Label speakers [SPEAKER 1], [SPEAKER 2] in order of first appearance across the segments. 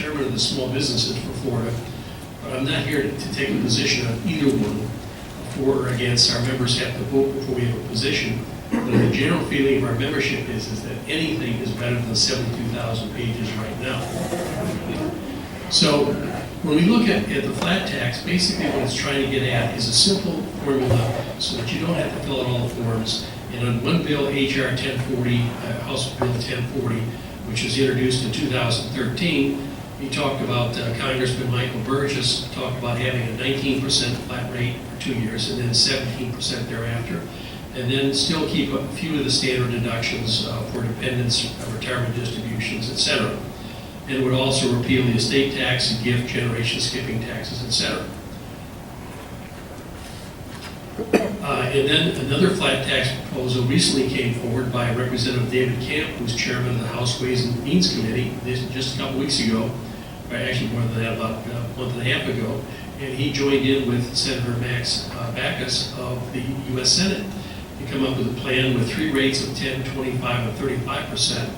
[SPEAKER 1] chairman of the Small Businesses for Florida, but I'm not here to take a position on either one, for or against. Our members have to vote before we have a position. But the general feeling of our membership is that anything is better than 72,000 pages right now. So when we look at the flat tax, basically what it's trying to get at is a simple formula so that you don't have to fill out all the forms. And on one bill, HR 1040, House Bill 1040, which was introduced in 2013, he talked about, Congressman Michael Burgess talked about having a 19% flat rate for 2 years and then 17% thereafter, and then still keep a few of the standard deductions for dependents, retirement distributions, etc. And it would also repeal the estate tax, gift, generation skipping taxes, etc. And then another flat tax proposal recently came forward by Representative David Camp, who's chairman of the House Ways and Means Committee, just a couple weeks ago, or actually more than that, about a month and a half ago, and he joined in with Senator Max Baucus of the U.S. Senate to come up with a plan with 3 rates of 10, 25, and 35%,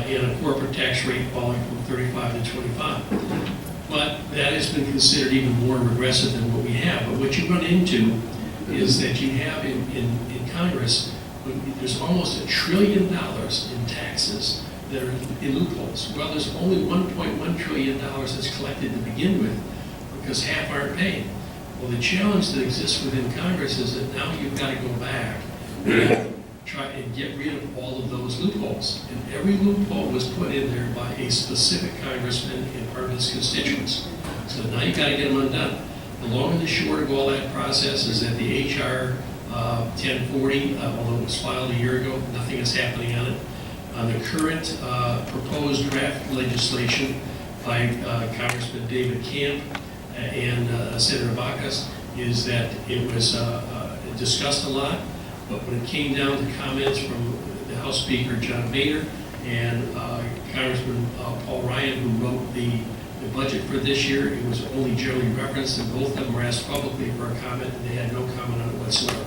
[SPEAKER 1] and a corporate tax rate falling from 35 to 25. But that has been considered even more regressive than what we have. But what you run into is that you have in Congress, there's almost $1 trillion in taxes that are in loopholes. Well, there's only $1.1 trillion that's collected to begin with, because half aren't paid. Well, the challenge that exists within Congress is that now you've got to go back and try and get rid of all of those loopholes. And every loophole was put in there by a specific congressman and part of his constituents. So now you've got to get them undone. The long and the short of all that process is that the HR 1040, although it was filed a year ago, nothing is happening on it. On the current proposed draft legislation by Congressman David Camp and Senator Baucus is that it was discussed a lot, but when it came down to comments from the House Speaker John Boehner and Congressman Paul Ryan, who wrote the budget for this year, it was only generally referenced, and both of them were asked publicly for a comment, and they had no comment on it whatsoever.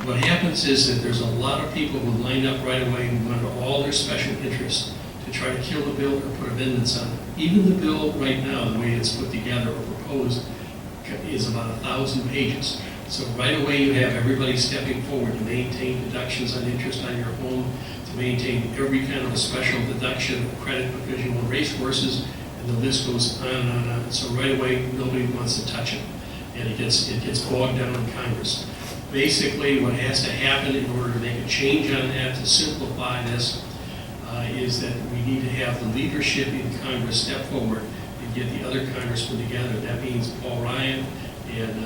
[SPEAKER 1] What happens is that there's a lot of people who lined up right away who wanted all their special interests to try to kill the bill or put amendments on it. Even the bill right now, the way it's put together or proposed, is about 1,000 pages. So right away you have everybody stepping forward to maintain deductions on interest on your home, to maintain every kind of a special deduction or credit because you want racehorses, and the list goes on and on and on. So right away nobody wants to touch it, and it gets bogged down in Congress. Basically, what has to happen in order to make a change on that, to simplify this, is that we need to have the leadership in Congress step forward and get the other congressmen together. That means Paul Ryan and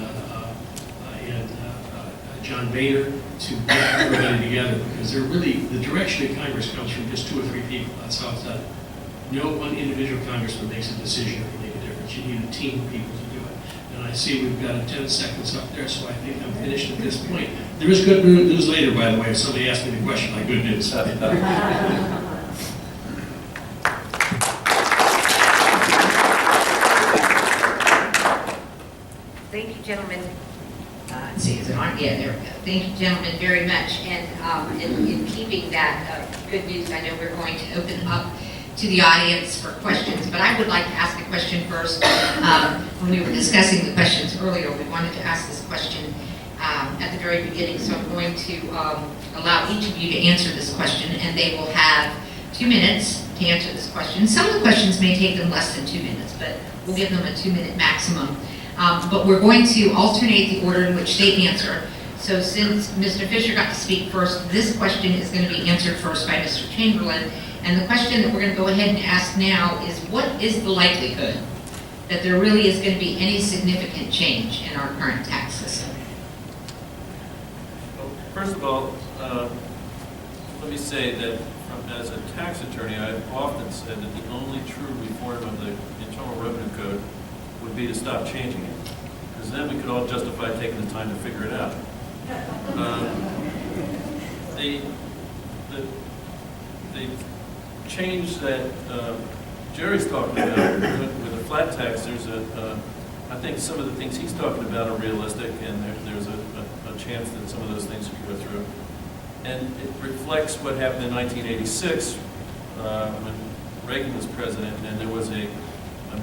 [SPEAKER 1] John Boehner to get everybody together, because they're really, the direction in Congress comes from just 2 or 3 people. That's how it's done. No one individual congressman makes a decision that can make a difference. You need a team of people to do it. And I see we've got 10 seconds up there, so I think I'm finished at this point. There is good news later, by the way. If somebody asked me the question, like good news.
[SPEAKER 2] Thank you, gentlemen. Let's see, is it on? Yeah, there we go. Thank you, gentlemen, very much. And in keeping that good news, I know we're going to open up to the audience for questions, but I would like to ask a question first. When we were discussing the questions earlier, we wanted to ask this question at the very beginning, so I'm going to allow each of you to answer this question, and they will have 2 minutes to answer this question. Some of the questions may take them less than 2 minutes, but we'll give them a 2-minute maximum. But we're going to alternate the order in which they answer. So since Mr. Fisher got to speak first, this question is going to be answered first by Mr. Chamberlain. And the question that we're going to go ahead and ask now is, what is the likelihood that there really is going to be any significant change in our current tax system?
[SPEAKER 3] Well, first of all, let me say that as a tax attorney, I've often said that the only true reform of the Internal Revenue Code would be to stop changing it, because then we could all justify taking the time to figure it out. The change that Jerry's talking about with the flat tax, I think some of the things he's talking about are realistic, and there's a chance that some of those things could go through. And it reflects what happened in 1986 when Reagan was president, and there was a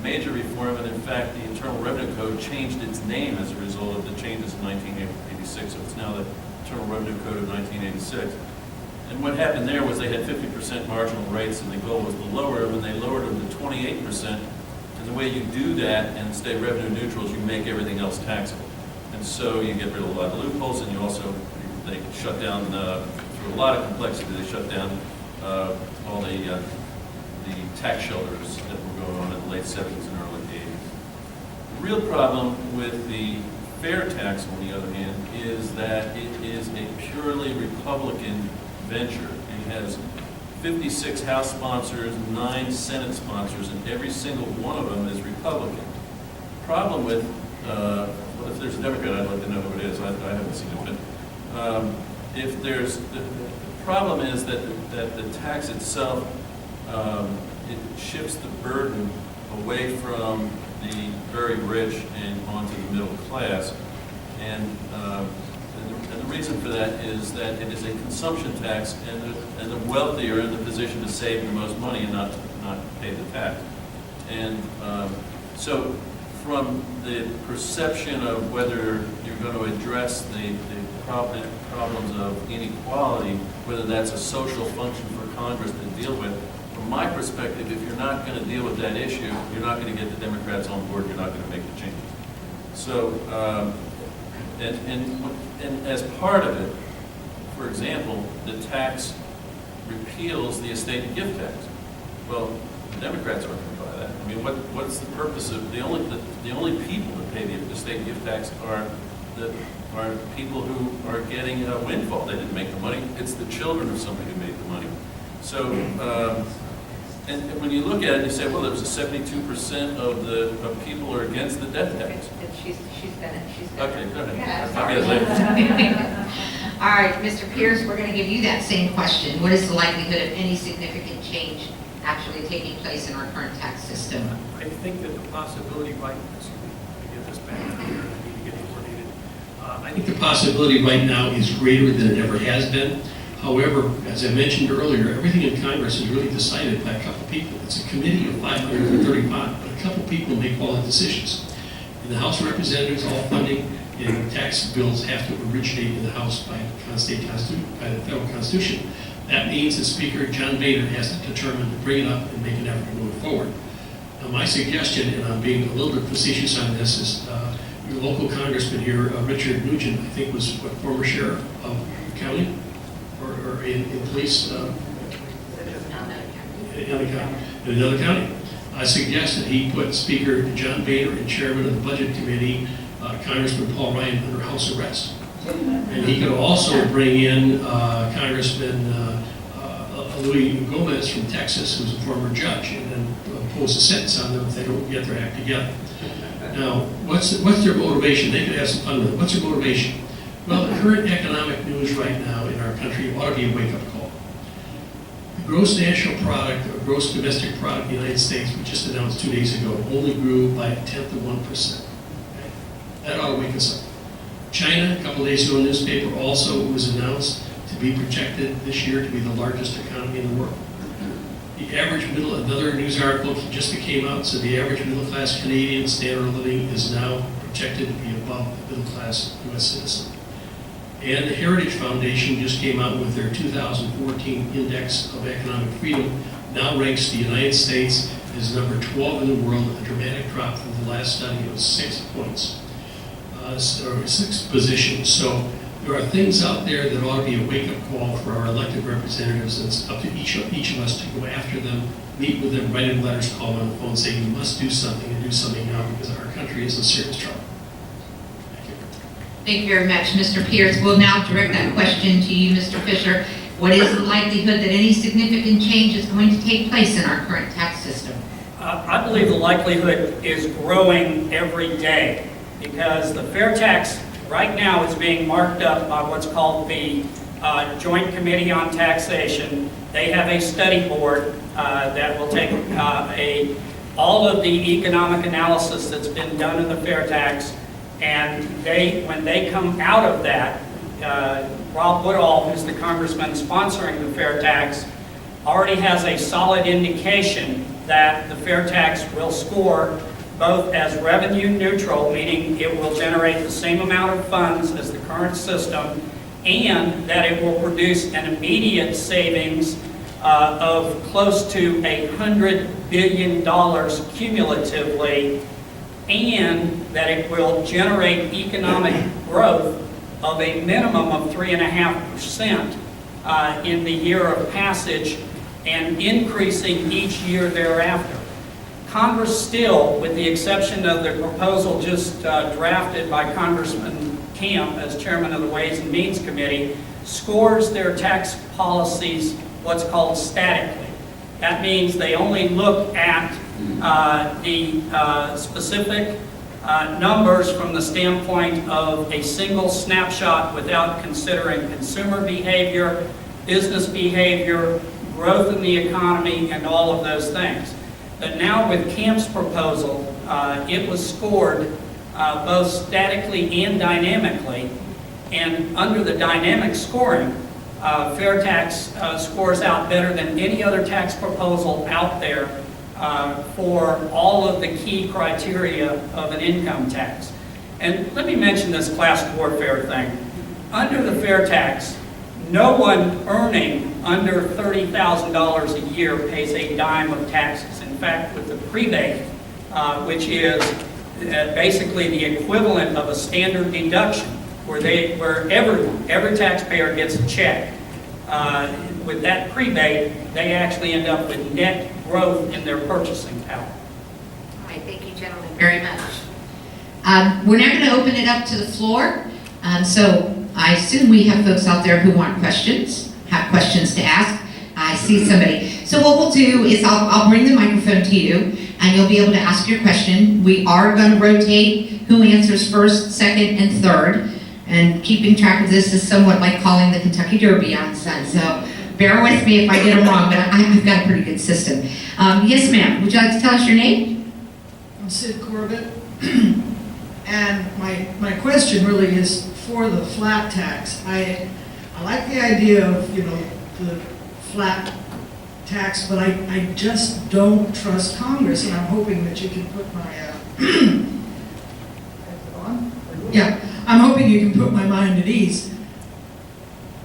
[SPEAKER 3] major reform, and in fact, the Internal Revenue Code changed its name as a result of the changes in 1986, so it's now the Internal Revenue Code of 1986. And what happened there was they had 50% marginal rates, and the goal was to lower them, and they lowered them to 28%. And the way you do that and stay revenue neutral is you make everything else taxable. And so you get rid of a lot of loopholes, and you also, they shut down, through a lot of complexity, they shut down all the tax shelters that were going on in the late 70s and early 80s. The real problem with the fair tax, on the other hand, is that it is a purely Republican venture. It has 56 House sponsors, 9 Senate sponsors, and every single one of them is Republican. The problem with, well, if there's a Democrat, I'd like to know who it is. I haven't seen it, but if there's, the problem is that the tax itself, it shifts the burden away from the very rich and onto the middle class. And the reason for that is that it is a consumption tax, and the wealthy are in the position to save the most money and not pay the tax. And so from the perception of whether you're going to address the problems of inequality, whether that's a social function for Congress to deal with, from my perspective, if you're not going to deal with that issue, you're not going to get the Democrats on board, you're not going to make the changes. So, and as part of it, for example, the tax repeals the estate and gift tax. Well, the Democrats aren't going to buy that. I mean, what's the purpose of, the only people that pay the estate and gift tax are people who are getting a windfall. They didn't make the money. It's the children of somebody who made the money. So, and when you look at it, you say, well, there's a 72% of people are against the death tax.
[SPEAKER 2] She's gonna.
[SPEAKER 3] Okay, go ahead.
[SPEAKER 2] Yeah,
[SPEAKER 3] I'll
[SPEAKER 2] sorry.
[SPEAKER 3] get it later.
[SPEAKER 2] All right, Mr. Pierce, we're going to give you that same question. What is the likelihood of any significant change actually taking place in our current tax system?
[SPEAKER 4] I think that the possibility, right, excuse me, let me get this back here, I need to get it coordinated.
[SPEAKER 1] I think the possibility right now is greater than it ever has been. However, as I mentioned earlier, everything in Congress is really decided by a couple people. It's a committee of 535, but a couple people make all the decisions. In the House of Representatives, all funding and tax bills have to originate in the House by the federal Constitution. That means the Speaker, John Boehner, has to determine to bring it up and make an effort to move it forward. Now, my suggestion, and I'm being a little bit facetious on this, is your local congressman here, Richard Nugent, I think was former sheriff of the county, or in police, in another county. I suggest that he put Speaker John Boehner and Chairman of the Budget Committee, Congressman Paul Ryan, under house arrest. And he could also bring in Congressman Luis Gomez from Texas, who's a former judge, and then impose a sentence on them if they don't get their act together. Now, what's their motivation? They could have some fun with it. What's their motivation? Well, the current economic news right now in our country ought to be a wake-up call. The gross national product, or gross domestic product in the United States, we just announced 2 days ago, only grew by 0.1%. Okay? That ought to wake us up. China, a couple of days ago in the newspaper, also was announced to be projected this year to be the largest economy in the world. The average middle, another news article just came out, so the average middle-class Canadian standard of living is now projected to be above the middle-class U.S. citizen. And the Heritage Foundation just came out with their 2014 Index of Economic Freedom, now ranks the United States as number 12 in the world, a dramatic drop from the last study of 6 points, or 6 positions. So there are things out there that ought to be a wake-up call for our elected representatives. It's up to each of us to go after them, meet with them, write in letters, call them on the phone, say you must do something and do something now because our country is in serious trouble. Thank you.
[SPEAKER 2] Thank you very much, Mr. Pierce. We'll now direct that question to you, Mr. Fisher. What is the likelihood that any significant change is going to take place in our current tax system?
[SPEAKER 5] I believe the likelihood is growing every day because the fair tax right now is being marked up by what's called the Joint Committee on Taxation. They have a study board that will take all of the economic analysis that's been done in the fair tax, and when they come out of that, Rob Woodall, who's the congressman sponsoring the fair tax, already has a solid indication that the fair tax will score both as revenue neutral, meaning it will generate the same amount of funds as the current system, and that it will produce an immediate savings of close to $100 billion cumulatively, and that it will generate economic growth of a minimum of 3.5% in the year of passage, and increasing each year thereafter. Congress still, with the exception of the proposal just drafted by Congressman Camp as chairman of the Ways and Means Committee, scores their tax policies what's called statically. That means they only look at the specific numbers from the standpoint of a single snapshot without considering consumer behavior, business behavior, growth in the economy, and all of those things. But now with Camp's proposal, it was scored both statically and dynamically, and under the dynamic scoring, fair tax scores out better than any other tax proposal out there for all of the key criteria of an income tax. And let me mention this class warfare thing. Under the fair tax, no one earning under $30,000 a year pays a dime of taxes. In fact, with the prebate, which is basically the equivalent of a standard deduction, where every taxpayer gets a check, with that prebate, they actually end up with net growth in their purchasing power.
[SPEAKER 2] All right, thank you, gentlemen, very much. We're now going to open it up to the floor. So I assume we have folks out there who want questions, have questions to ask. I see somebody. So what we'll do is I'll bring the microphone to you, and you'll be able to ask your question. We are going to rotate who answers first, second, and third. And keeping track of this is somewhat like calling the Kentucky Derby on Sun. So bear with me if I get them wrong, but I've got a pretty good system. Yes, ma'am. Would you like to tell us your name?
[SPEAKER 6] I'm Sid Corbett, and my question really is for the flat tax. I like the idea of, the flat tax, but I just don't trust Congress, and I'm hoping that you can put my I'm hoping you can put my mind at ease.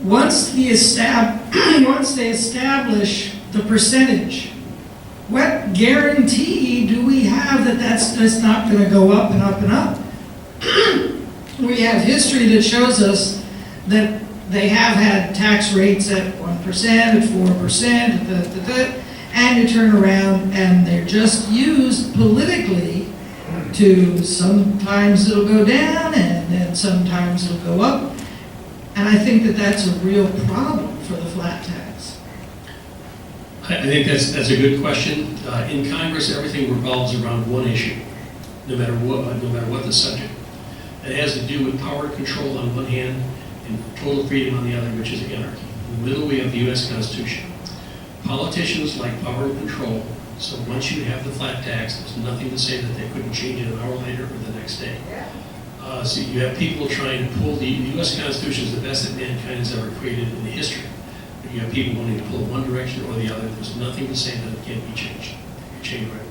[SPEAKER 6] Once they establish the percentage, what guarantee do we have that that's just not going to go up and up and up? We have history that shows us that they have had tax rates at 1%, at 4%, and you turn around and they're just used politically to sometimes it'll go down and then sometimes it'll go up. And I think that that's a real problem for the flat tax.
[SPEAKER 1] I think that's a good question. In Congress, everything revolves around one issue, no matter what the subject. It has to do with power control on one hand and total freedom on the other, which is anarchy. In the middle, we have the U.S. Constitution. Politicians like power and control, so once you have the flat tax, there's nothing to say that they couldn't change it an hour later or the next day. So you have people trying to pull the U.S. Constitution is the best that mankind has ever created in the history. But you have people wanting to pull one direction or the other. There's nothing to say that it can't be changed. You change right away.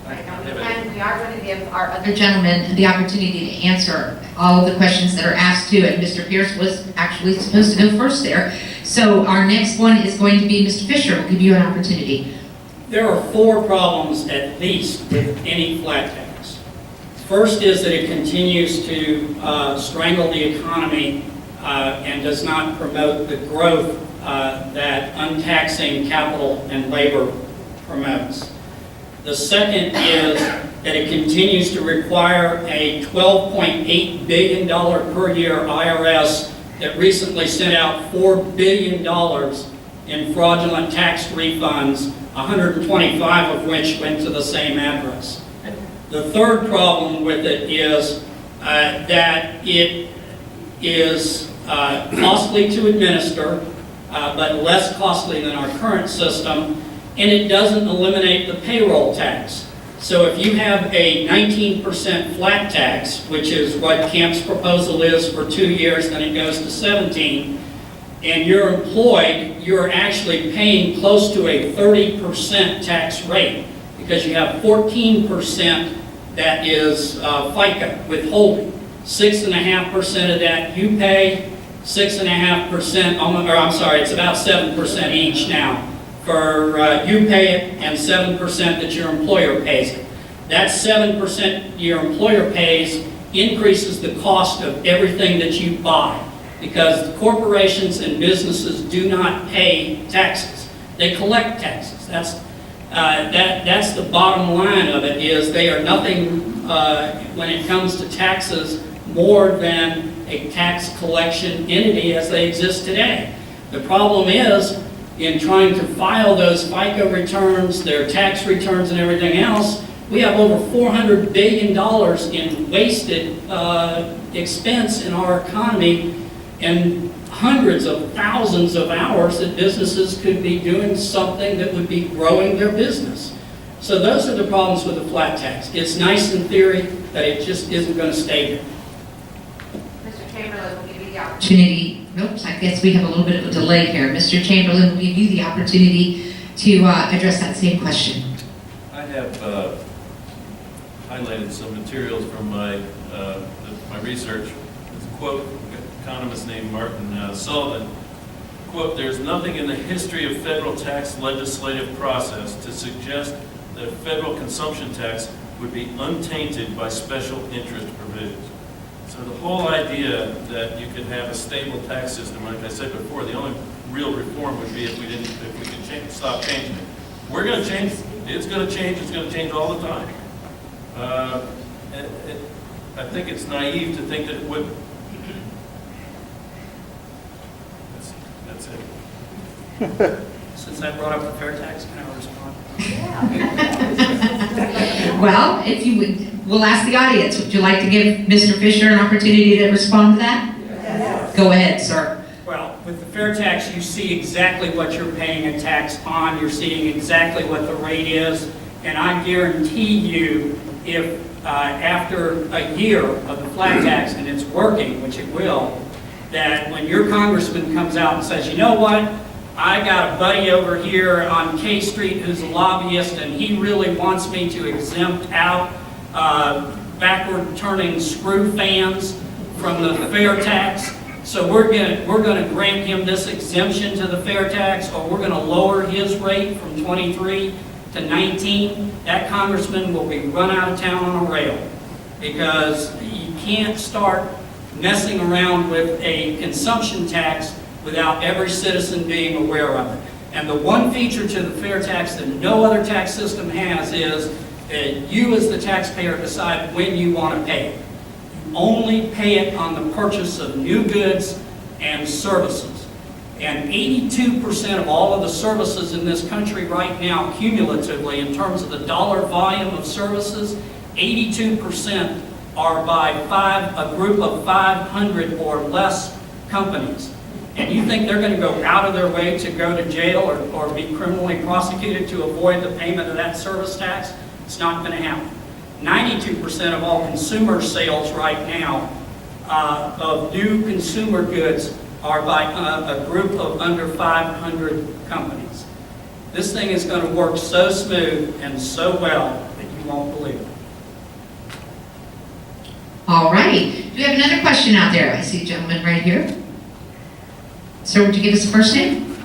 [SPEAKER 2] And we are going to give our other gentlemen the opportunity to answer all of the questions that are asked too. And Mr. Pierce was actually supposed to go first there. So our next one is going to be Mr. Fisher. We'll give you an opportunity.
[SPEAKER 5] There are 4 problems at least with any flat tax. First is that it continues to strangle the economy and does not promote the growth that untaxing capital and labor promotes. The second is that it continues to require a $12.8 billion per year IRS that recently sent out $4 billion in fraudulent tax refunds, 125 of which went to the same address. The third problem with it is that it is costly to administer, but less costly than our current system, and it doesn't eliminate the payroll tax. So if you have a 19% flat tax, which is what Camp's proposal is for 2 years, then it goes to 17, and you're employed, you're actually paying close to a 30% tax rate because you have 14% that is FICA withholding. 6.5% of that you pay, 6.5%, or I'm sorry, it's about 7% each now for you pay it, and 7% that your employer pays it. That 7% your employer pays increases the cost of everything that you buy, because corporations and businesses do not pay taxes. They collect taxes. That's the bottom line of it, is they are nothing when it comes to taxes more than a tax collection entity as they exist today. The problem is, in trying to file those FICA returns, their tax returns and everything else, we have over $400 billion in wasted expense in our economy, and hundreds of thousands of hours that businesses could be doing something that would be growing their business. So those are the problems with the flat tax. It's nice in theory, but it just isn't going to stay there.
[SPEAKER 2] Mr. Chamberlain will give you the opportunity. Oops, I guess we have a little bit of a delay here. Mr. Chamberlain will give you the opportunity to address that same question.
[SPEAKER 3] I have highlighted some materials from my research. There's a quote, an economist named Martin Sullivan. Quote, "There's nothing in the history of federal tax legislative process to suggest that a federal consumption tax would be untainted by special interest provisions." So the whole idea that you could have a stable tax system, like I said before, the only real reform would be if we could stop changing it. We're going to change. It's going to change. It's going to change all the time. I think it's naive to think that it wouldn't. That's it.
[SPEAKER 5] Since I brought up the fair tax, can I respond?
[SPEAKER 2] Well, if you would, we'll ask the audience. Would you like to give Mr. Fisher an opportunity to respond to that? Yes. Go ahead, sir.
[SPEAKER 5] Well, with the fair tax, you see exactly what you're paying a tax on. You're seeing exactly what the rate is. And I guarantee you, if after a year of the flat tax, and it's working, which it will, that when your congressman comes out and says, you know what, I got a buddy over here on K Street who's a lobbyist, and he really wants me to exempt out backward turning screw fans from the fair tax. So we're gonna grant him this exemption to the fair tax, or we're gonna lower his rate from 23 to 19. That congressman will be run out of town on a rail, because you can't start messing around with a consumption tax without every citizen being aware of it. And the one feature to the fair tax that no other tax system has is that you as the taxpayer decide when you want to pay it. You only pay it on the purchase of new goods and services. And 82% of all of the services in this country right now, cumulatively, in terms of the dollar volume of services, 82% are by a group of 500 or less companies. And you think they're going to go out of their way to go to jail or be criminally prosecuted to avoid the payment of that service tax? It's not going to happen. 92% of all consumer sales right now of new consumer goods are by a group of under 500 companies. This thing is going to work so smooth and so well that you won't believe it.
[SPEAKER 2] All righty. Do we have another question out there? I see a gentleman right here. Sir, would you give us the first name?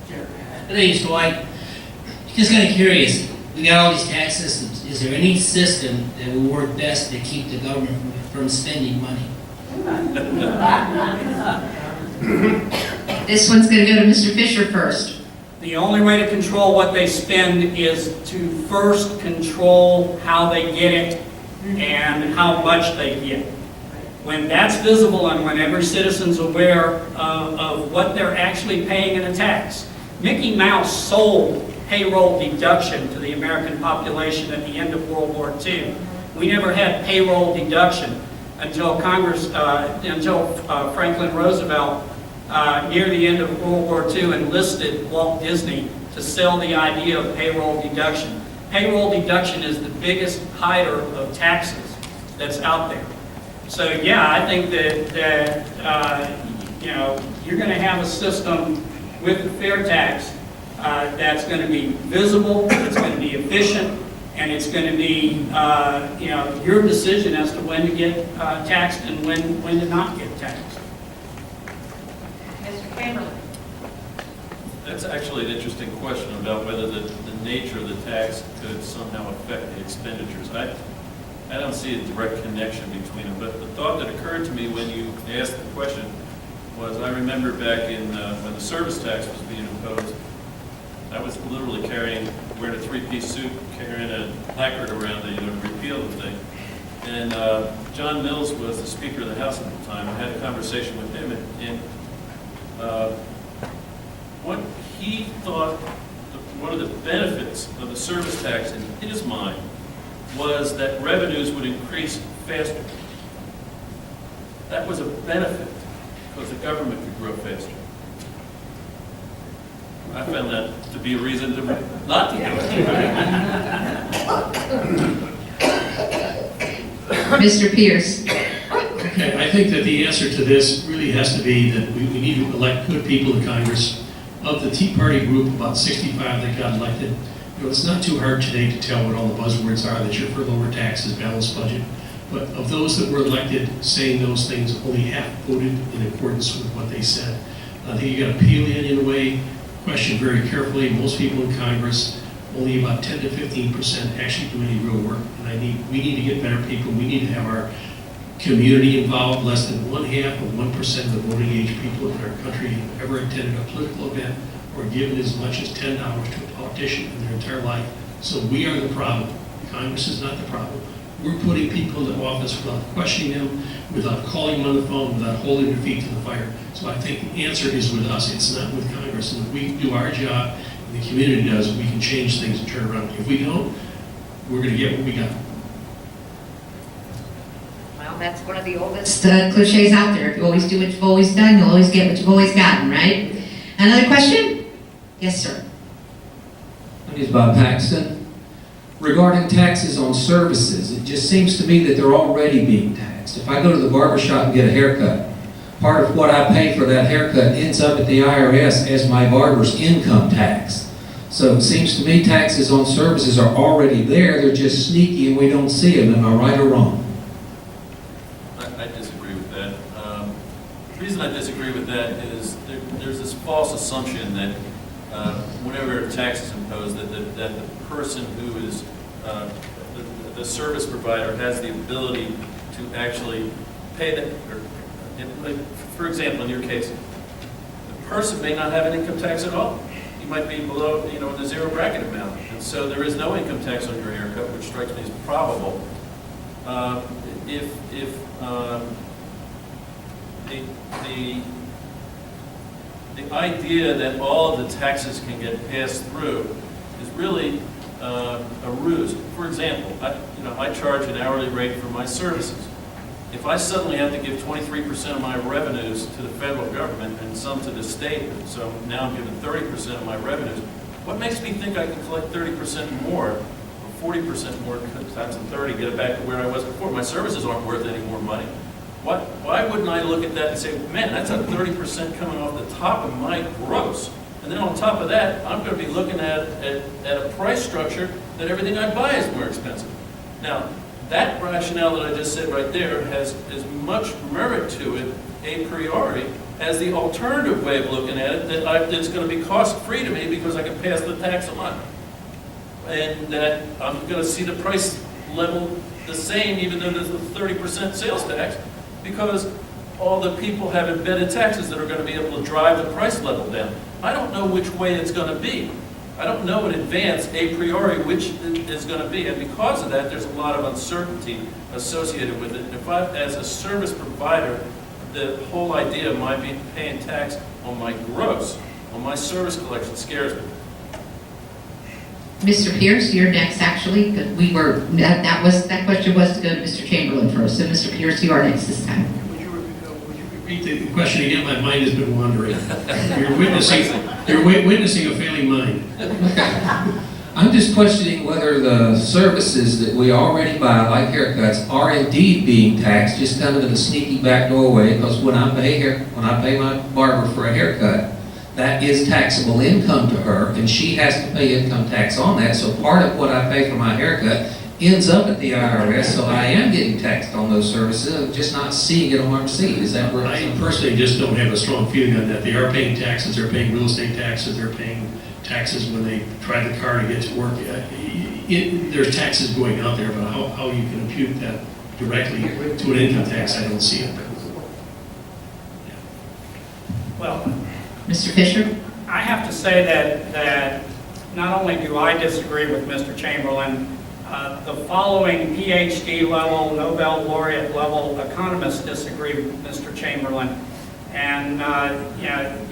[SPEAKER 7] Sure. My name is Dwight. Just kind of curious. We got all these tax systems. Is there any system that will work best to keep the government from spending money?
[SPEAKER 2] This one's going to go to Mr. Fisher first.
[SPEAKER 5] The only way to control what they spend is to first control how they get it and how much they get. When that's visible and when every citizen's aware of what they're actually paying in a tax. Mickey Mouse sold payroll deduction to the American population at the end of World War II. We never had payroll deduction until Franklin Roosevelt, near the end of World War II, enlisted Walt Disney to sell the idea of payroll deduction. Payroll deduction is the biggest hider of taxes that's out there. So yeah, I think that you're going to have a system with the fair tax that's going to be visible, it's going to be efficient, and it's going to be, your decision as to when to get taxed and when to not get taxed.
[SPEAKER 2] Mr. Chamberlain?
[SPEAKER 3] That's actually an interesting question about whether the nature of the tax could somehow affect the expenditures. I don't see a direct connection between them, but the thought that occurred to me when you asked the question was, I remember back in when the service tax was being imposed, I was literally wearing a three-piece suit, carrying a placard around to repeal the thing. And John Mills was the Speaker of the House at the time. I had a conversation with him, and what he thought one of the benefits of the service tax in his mind was that revenues would increase faster. That was a benefit because the government could grow faster. I found that to be a reason to not to do it.
[SPEAKER 2] Mr. Pierce?
[SPEAKER 1] Okay, I think that the answer to this really has to be that we need to elect good people to Congress. Of the Tea Party group, about 65 that got elected, it's not too hard today to tell what all the buzzwords are, that you're for lower taxes, balanced budget. But of those that were elected saying those things, only half voted in accordance with what they said. I think you got to peel in a way, question very carefully. Most people in Congress, only about 10 to 15% actually do any real work. And we need to get better people. We need to have our community involved. Less than 0.5% of the voting age people in our country have ever attended a political event or given as much as $10 to a politician in their entire life. So we are the problem. Congress is not the problem. We're putting people into office without questioning them, without calling them on the phone, without holding their feet to the fire. So I think the answer is with us. It's not with Congress. And if we do our job and the community does, we can change things and turn around. If we don't, we're going to get what we got.
[SPEAKER 2] Well, that's one of the oldest cliches out there. If you always do what you've always done, you'll always get what you've always gotten, right? Another question? Yes, sir.
[SPEAKER 8] My name is Bob Paxton. Regarding taxes on services, it just seems to me that they're already being taxed. If I go to the barber shop and get a haircut, part of what I pay for that haircut ends up at the IRS as my barber's income tax. So it seems to me taxes on services are already there, they're just sneaky and we don't see them. Am I right or wrong?
[SPEAKER 3] I disagree with that. The reason I disagree with that is there's this false assumption that whenever a tax is imposed, that the person who is the service provider has the ability to actually pay that. For example, in your case, the person may not have an income tax at all. You might be below, in the zero bracket amount, and so there is no income tax on your haircut, which strikes me as probable. The idea that all of the taxes can get passed through is really a ruse. For example, I charge an hourly rate for my services. If I suddenly have to give 23% of my revenues to the federal government and some to the state, so now I'm giving 30% of my revenues, what makes me think I can collect 30% more, or 40% more times 30, get it back to where I was before? My services aren't worth any more money. Why wouldn't I look at that and say, man, that's a 30% coming off the top of my gross? And then on top of that, I'm going to be looking at a price structure that everything I buy is more expensive. Now, that rationale that I just said right there has as much merit to it a priori as the alternative way of looking at it, that it's going to be cost-free to me because I can pass the tax on. And that I'm going to see the price level the same even though there's a 30% sales tax, because all the people have embedded taxes that are going to be able to drive the price level down. I don't know which way it's going to be. I don't know in advance, a priori, which is going to be. And because of that, there's a lot of uncertainty associated with it. If I, as a service provider, the whole idea of my paying tax on my gross, on my service collection, scares me.
[SPEAKER 2] Mr. Pierce, you're next, actually, because that question was to go to Mr. Chamberlain first. So, Mr. Pierce, you are next this time.
[SPEAKER 1] Would you repeat the question again? My mind has been wandering. You're witnessing a failing mind.
[SPEAKER 8] I I'm just questioning whether the services that we already buy, like haircuts, are indeed being taxed, just kind of in a sneaky backdoor way, because when I pay my barber for a haircut, that is taxable income to her, and she has to pay income tax on that, so part of what I pay for my haircut ends up at the IRS, so I am getting taxed on those services, I'm just not seeing it on my receipt, is that right?
[SPEAKER 1] I personally just don't have a strong feeling on that. They are paying taxes, they're paying real estate taxes, they're paying taxes when they drive the car to get to work. There's taxes going out there, but how you can impute that directly to an income tax, I don't see it.
[SPEAKER 5] Well,
[SPEAKER 2] Mr. Fisher?
[SPEAKER 5] I have to say that not only do I disagree with Mr. Chamberlain, the following PhD level, Nobel laureate level economists disagree with Mr. Chamberlain. And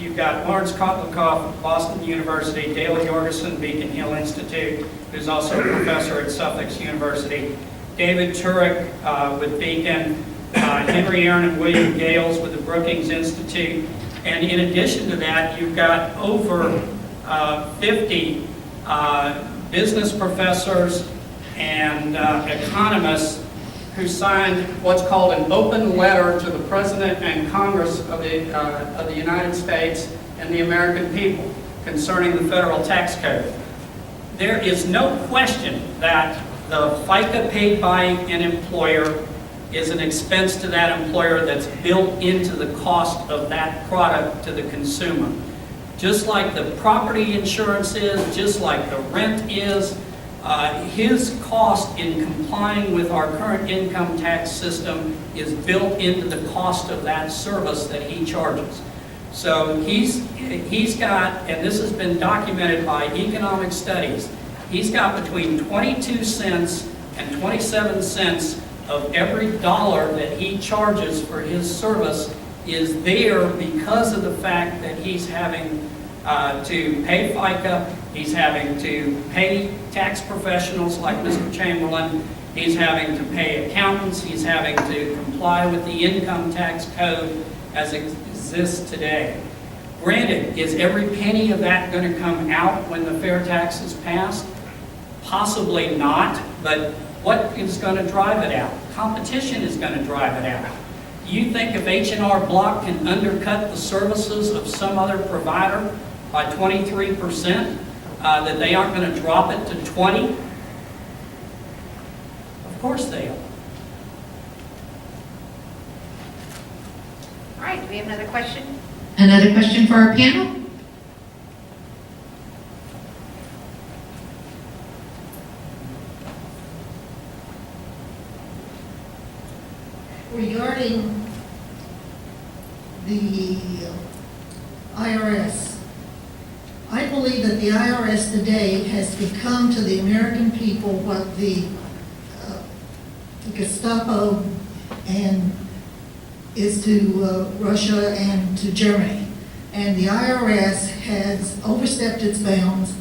[SPEAKER 5] you've got Lawrence Kotlikoff, Boston University, Dale Jorgensen, Beacon Hill Institute, who's also a professor at Suffolk University, David Turek with Beacon, Henry Aaron and William Gales with the Brookings Institute. And in addition to that, you've got over 50 business professors and economists who signed what's called an open letter to the President and Congress of the United States and the American people concerning the federal tax code. There is no question that the FICA paid by an employer is an expense to that employer that's built into the cost of that product to the consumer. Just like the property insurance is, just like the rent is, his cost in complying with our current income tax system is built into the cost of that service that he charges. So he's got, and this has been documented by economic studies, he's got between 22 cents and 27 cents of every dollar that he charges for his service is there because of the fact that he's having to pay FICA, he's having to pay tax professionals like Mr. Chamberlain, he's having to pay accountants, he's having to comply with the income tax code as it exists today. Granted, is every penny of that going to come out when the fair tax is passed? Possibly not, but what is going to drive it out? Competition is going to drive it out. You think if H&R Block can undercut the services of some other provider by 23%, that they aren't going to drop it to 20%? Of course they are.
[SPEAKER 2] All right, do we have another question? Another question for our panel?
[SPEAKER 9] Regarding the IRS, I believe that the IRS today has become to the American people what the Gestapo and is to Russia and to Germany. And the IRS has overstepped its bounds.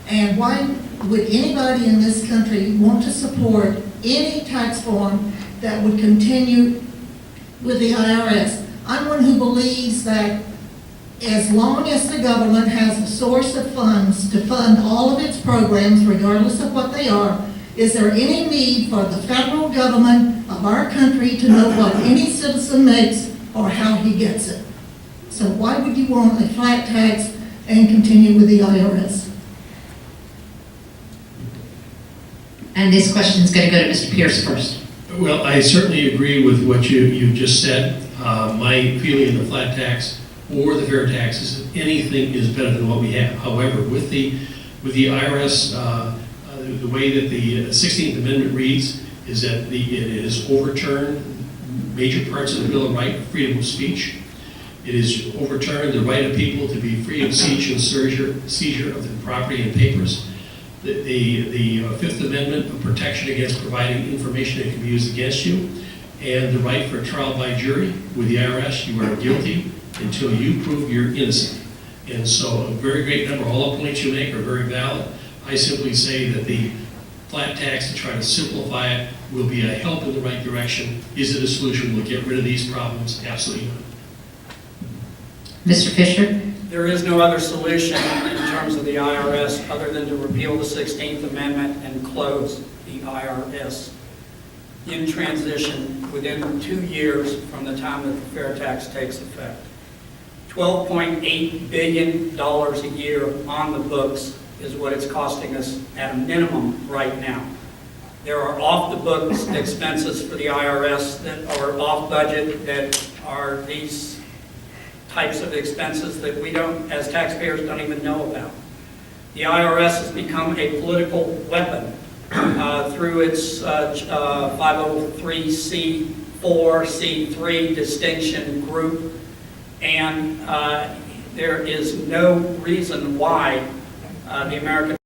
[SPEAKER 9] And why would anybody in this country want to support any tax form that would continue with the IRS? I'm one who believes that as long as the government has a source of funds to fund all of its programs, regardless of what they are, is there any need for the federal government of our country to know what any citizen makes or how he gets it? So why would you want a flat tax and continue with the IRS?
[SPEAKER 2] And this question is going to go to Mr. Pierce first.
[SPEAKER 1] Well, I certainly agree with what you just said. My feeling of the flat tax or the fair tax is that anything is better than what we have. However, with the IRS, the way that the 16th Amendment reads is that it has overturned major parts of the Bill of Rights, freedom of speech. It has overturned the right of people to be free of siege and seizure of their property and papers. The Fifth Amendment of protection against providing information that can be used against you, and the right for trial by jury. With the IRS, you are guilty until you prove you're innocent. And so a very great number, all the points you make are very valid. I simply say that the flat tax, to try to simplify it, will be a help in the right direction. Is it a solution? Will it get rid of these problems? Absolutely not.
[SPEAKER 2] Mr. Fisher?
[SPEAKER 5] There is no other solution in terms of the IRS other than to repeal the 16th Amendment and close the IRS in transition within 2 years from the time that the fair tax takes effect. $12.8 billion a year on the books is what it's costing us at a minimum right now. There are off-the-books expenses for the IRS that are off-budget, that are these types of expenses that we don't, as taxpayers, don't even know about. The IRS has become a political weapon through its 503c4, C3 distinction group, and there is no reason why the American